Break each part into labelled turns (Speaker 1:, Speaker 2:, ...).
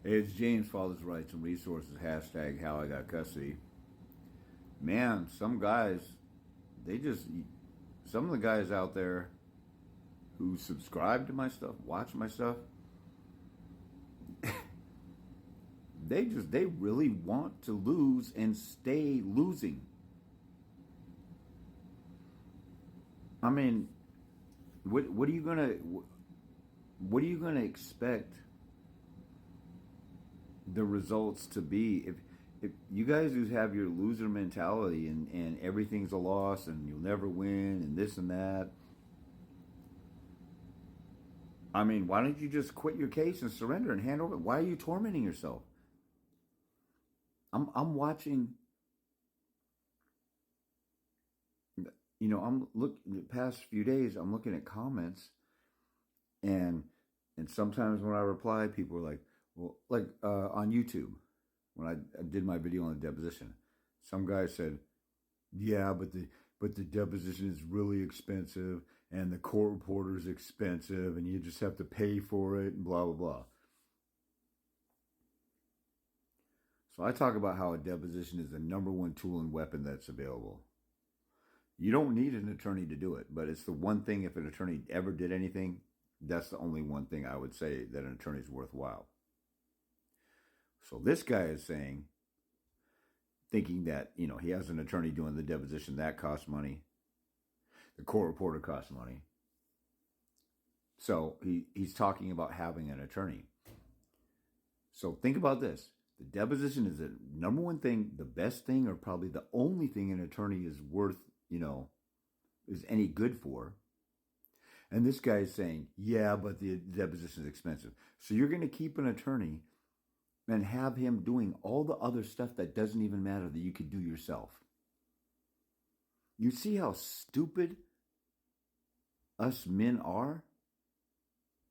Speaker 1: Hey, it's James, Father's Rights and Resources, hashtag how I got custody. Man, some guys, they just, some of the guys out there who subscribe to my stuff, watch my stuff, they really want to lose and stay losing. I mean, what are you what are you gonna expect the results to be if you guys who have your loser mentality and everything's a loss and you'll never win and this and that. I mean, why don't you just quit your case and surrender and hand over? Why are you tormenting yourself? I'm watching. I'm look the past few days. I'm looking at comments, and sometimes when I reply, people are like, "Well, like on YouTube when I did my video on the deposition, some guy said, yeah, but the deposition is really expensive, and the court reporter is expensive, and you just have to pay for it, and blah blah blah." So I talk about how a deposition is the number one tool and weapon that's available. You don't need an attorney to do it, but it's the one thing, if an attorney ever did anything, that's the only one thing I would say that an attorney is worthwhile. So this guy is saying, thinking that, he has an attorney doing the deposition, that costs money. The court reporter costs money. So he's talking about having an attorney. So think about this. The deposition is the number one thing, the best thing, or probably the only thing an attorney is worth, is any good for. And this guy is saying, yeah, but the deposition is expensive. So you're going to keep an attorney and have him doing all the other stuff that doesn't even matter that you could do yourself. You see how stupid us men are?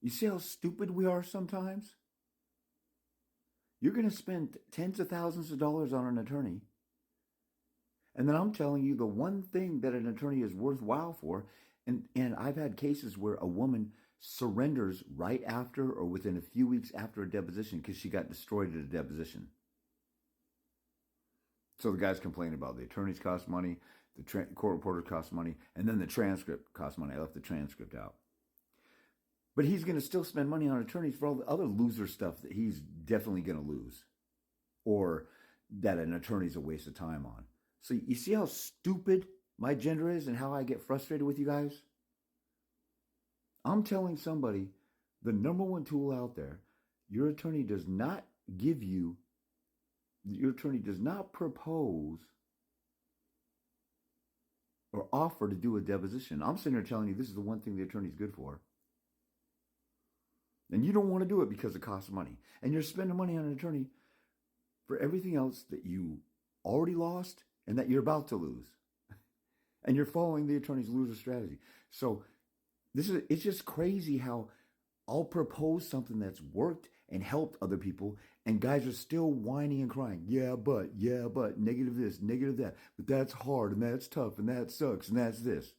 Speaker 1: You see how stupid we are sometimes? You're going to spend tens of thousands of dollars on an attorney. And then I'm telling you the one thing that an attorney is worthwhile for. And I've had cases where a woman surrenders right after or within a few weeks after a deposition because she got destroyed at a deposition. So the guys complain about the attorneys cost money, the court reporter costs money, and then the transcript costs money. I left the transcript out. But he's going to still spend money on attorneys for all the other loser stuff that he's definitely going to lose, or that an attorney's a waste of time on. So you see how stupid my gender is and how I get frustrated with you guys? I'm telling somebody the number one tool out there, your attorney does not propose or offer to do a deposition. I'm sitting here telling you this is the one thing the attorney's good for. And you don't want to do it because it costs money. And you're spending money on an attorney for everything else that you already lost and that you're about to lose. And you're following the attorney's loser strategy. So it's just crazy how I'll propose something that's worked and helped other people, and guys are still whining and crying. Yeah, but, negative this, negative that. But that's hard, and that's tough, and that sucks, and that's this.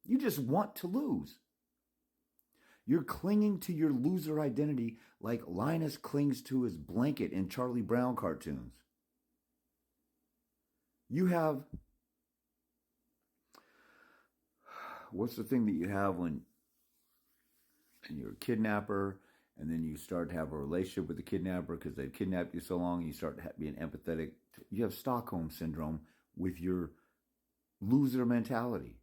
Speaker 1: You just want to lose. You're clinging to your loser identity like Linus clings to his blanket in Charlie Brown cartoons. You have, what's the thing that you have when you're a kidnapper and then you start to have a relationship with the kidnapper because they've kidnapped you so long, you start being empathetic. You have Stockholm syndrome with your loser mentality.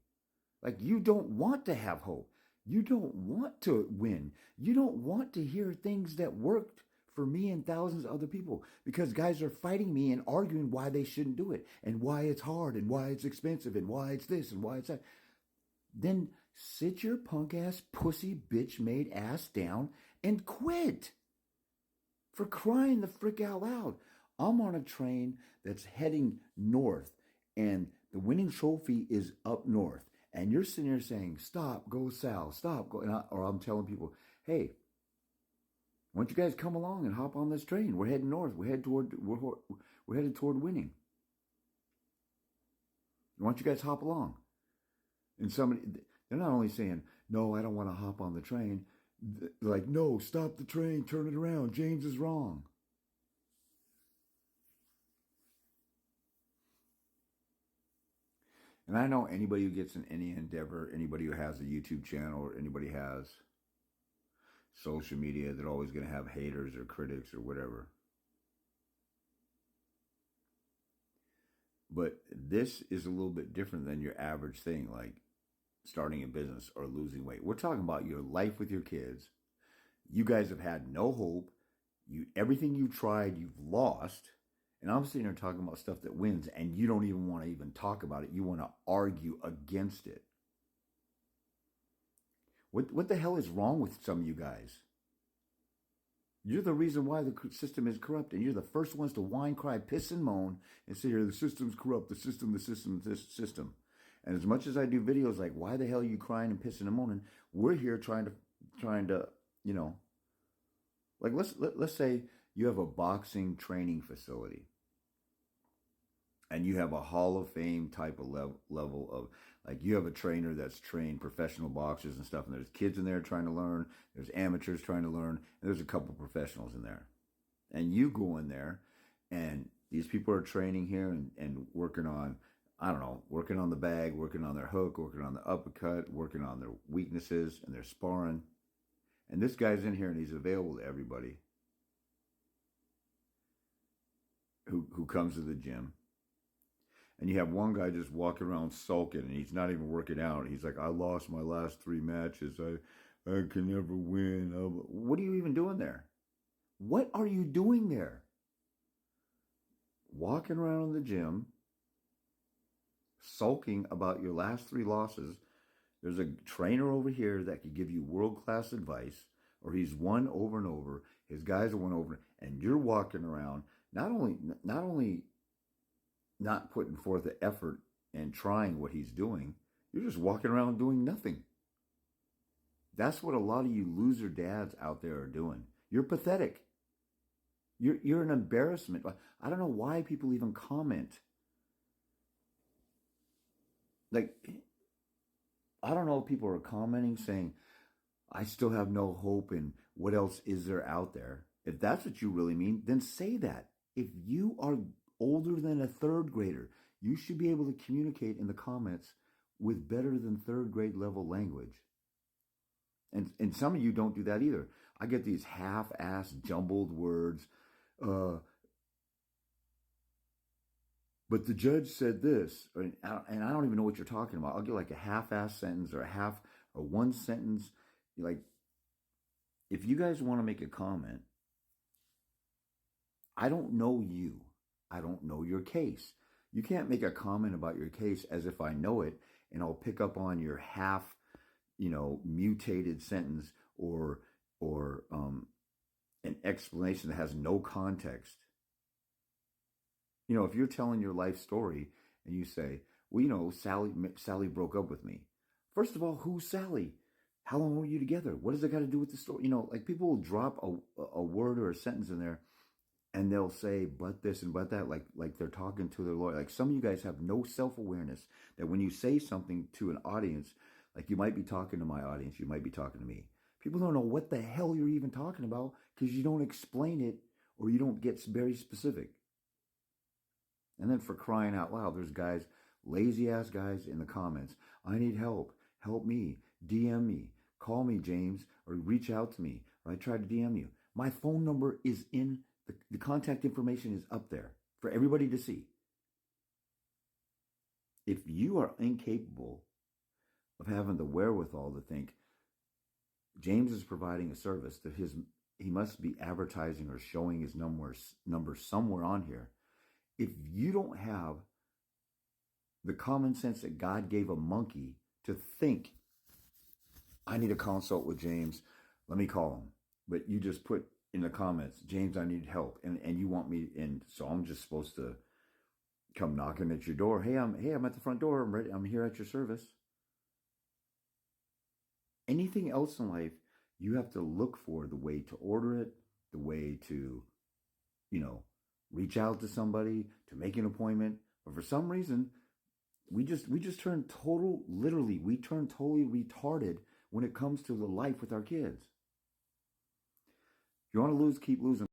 Speaker 1: Like, you don't want to have hope. You don't want to win. You don't want to hear things that worked for me and thousands of other people, because guys are fighting me and arguing why they shouldn't do it and why it's hard and why it's expensive and why it's this and why it's that. Then sit your punk ass, pussy, bitch made ass down and quit. For crying the frick out loud. I'm on a train that's heading north, and the winning trophy is up north. And you're sitting there saying, stop, go south, stop, go. Or I'm telling people, hey, why don't you guys come along and hop on this train? We're heading north. We're headed toward winning. Why don't you guys hop along? And they're not only saying, no, I don't want to hop on the train. They're like, no, stop the train, turn it around. James is wrong. And I know anybody who gets in any endeavor, anybody who has a YouTube channel or anybody has social media, they're always going to have haters or critics or whatever. But this is a little bit different than your average thing, like starting a business or losing weight. We're talking about your life with your kids. You guys have had no hope. Everything you tried, you've lost. And I'm sitting here talking about stuff that wins, and you don't even want to even talk about it. You want to argue against it. What the hell is wrong with some of you guys? You're the reason why the system is corrupt, and you're the first ones to whine, cry, piss, and moan, and say, "Here, the system's corrupt. The system. This system." And as much as I do videos like, "Why the hell are you crying and pissing and moaning?" We're here trying to, like let's say you have a boxing training facility, and you have a Hall of Fame type of level of, like, you have a trainer that's trained professional boxers and stuff, and there's kids in there trying to learn, there's amateurs trying to learn, and there's a couple professionals in there. And you go in there, and these people are training here and working on, I don't know, working on the bag, working on their hook, working on the uppercut, working on their weaknesses, and they're sparring. And this guy's in here, and he's available to everybody who comes to the gym. And you have one guy just walking around sulking, and he's not even working out. He's like, "I lost my last 3 matches. I can never win." What are you even doing there? What are you doing there? Walking around in the gym, sulking about your last 3 losses. There's a trainer over here that could give you world-class advice, or he's won over and over. His guys have won over, and you're walking around not only not putting forth the effort and trying what he's doing, you're just walking around doing nothing. That's what a lot of you loser dads out there are doing. You're pathetic. You're an embarrassment. I don't know why people even comment. Like, I don't know if people are commenting saying, "I still have no hope," and what else is there out there? If that's what you really mean, then say that. If you are older than a 3rd grader, you should be able to communicate in the comments with better than 3rd grade level language. And some of you don't do that either. I get these half-assed jumbled words. But the judge said this, and I don't even know what you're talking about. I'll get like a half-assed sentence or one sentence. Like, if you guys want to make a comment, I don't know you. I don't know your case. You can't make a comment about your case as if I know it, and I'll pick up on your mutated sentence or an explanation that has no context. If you're telling your life story and you say, "Well, Sally broke up with me." First of all, who's Sally? How long were you together? What does it got to do with the story? Like, people will drop a word or a sentence in there, and they'll say, "But this and but that," like they're talking to their lawyer. Like, some of you guys have no self-awareness that when you say something to an audience, like, you might be talking to my audience, you might be talking to me. People don't know what the hell you're even talking about because you don't explain it, or you don't get very specific. And then, for crying out loud, there's guys, lazy-ass guys in the comments. "I need help. Help me. DM me. Call me, James, or reach out to me, or I tried to DM you." My phone number is in the contact information is up there for everybody to see. If you are incapable of having the wherewithal to think James is providing a service, that he must be advertising or showing his number somewhere on here. If you don't have the common sense that God gave a monkey to think, "I need a consult with James, let me call him," but you just put in the comments, "James, I need help," and you want me, and so I'm just supposed to come knocking at your door. "Hey, I'm at the front door. I'm ready. I'm here at your service." Anything else in life, you have to look for the way to order it, the way to, reach out to somebody, to make an appointment. But for some reason, we just turn totally retarded when it comes to the life with our kids. If you want to lose, keep losing.